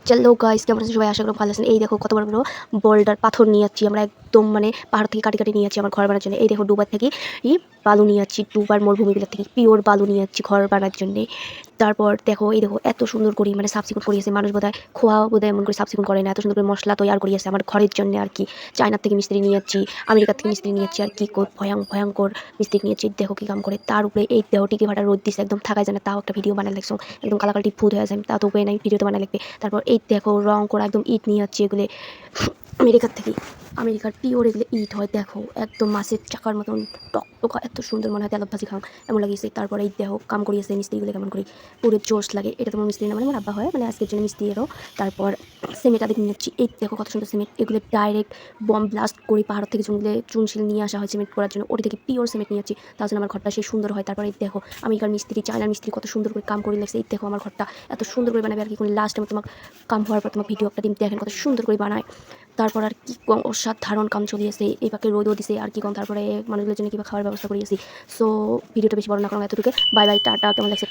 চলো গাইস, কেমন আছেন সবাই? আশা করি ভালো আছেন। এই দেখো কত বড় বড় বোল্ডার পাথর নিয়ে যাচ্ছি আমরা, একদম মানে পাহাড় থেকে কাটি কাটি নিয়ে যাচ্ছি আমার ঘর বানার জন্য। এই দেখো ডুবার থেকে বালু নিয়ে যাচ্ছি, ডুবার মরুভূমিগুলো থেকে পিওর বালু নিয়ে যাচ্ছি ঘর বানার জন্য। তারপর দেখো এই দেখো এত সুন্দর করি মানে সাফ সিকুন করিয়েছে মানুষ, বোধহয় খোয়া বোধহয় এমন করে সাফ সিকুন করে না, এত সুন্দর করে মশলা তৈরি করিয়েছে আমার ঘরের জন্য আর কি। চায়নার থেকে মিস্ত্রি নিয়ে যাচ্ছি, আমেরিকার থেকে মিস্ত্রি নিয়ে যাচ্ছি, আর কি ভয়ঙ্কর মিস্ত্রি নিয়েছি। দেখো কি কাম করে, তার উপরে এই দেহ টিকি ভাটা রোদ দিচ্ছে, একদম থাকায় যায় না। তাও একটা ভিডিও বানায় লাগছে, একদম কালাকালটি ভূত হয়ে যায়, তা তো উপায় নাই, ভিডিওতে বানায় লাগবে। তারপর এই দেখো রং করা একদম ইট নিয়ে যাচ্ছি, এগুলো আমেরিকার থেকে, আমেরিকার পিওর এগুলো ইট হয়। দেখো একদম মাছের চাকার মতন টকটকা, এত সুন্দর মনে হয় তেলত ভাজি খাও এমন লাগিয়েছে। তারপরে এই দেখো কাম করিয়েছে মিস্ত্রিগুলো কেমন করে, পুরো জোশ লাগে। এটা তোমার মিস্ত্রি না, মানে আমার আব্বা হয়, মানে আজকের জন্য মিস্ত্রি এরও। তারপর সিমেন্ট আদি নিয়ে যাচ্ছি, এই দেখো কত সুন্দর সিমেন্ট, এগুলো ডাইরেক্ট বম ব্লাস্ট করে পাহাড় থেকে চুনশিল নিয়ে আসা হয় সিমেন্ট করার জন্য, ওটি থেকে পিওর সিমেন্ট নিয়ে যাচ্ছি, তার জন্য আমার ঘরটা সেই সুন্দর হয়। তারপরে এই দেখো আমেরিকার মিস্ত্রি, চায়নার মিস্ত্রি কত সুন্দর করে কাম করে লাগছে। এই দেখো আমার ঘরটা এত সুন্দর করে বানাবে আর কি। লাস্ট আমি তোমাকে কাম হওয়ার পর তোমার ভিডিও একটা দিন দেখেন কত সুন্দর করে বানায়। তারপর আর কি কম অসাধারণ কাম চলিয়েছে, এই পাকে রোদও দিছে আর কি কম। তারপরে মানুষগুলোর জন্য কিভাবে খাওয়ার ব্যবস্থা করিয়েছি। সো ভিডিওটা বেশি বড় না করলাম, এতটুকু। Bye bye, tata. কেমন লাগছে?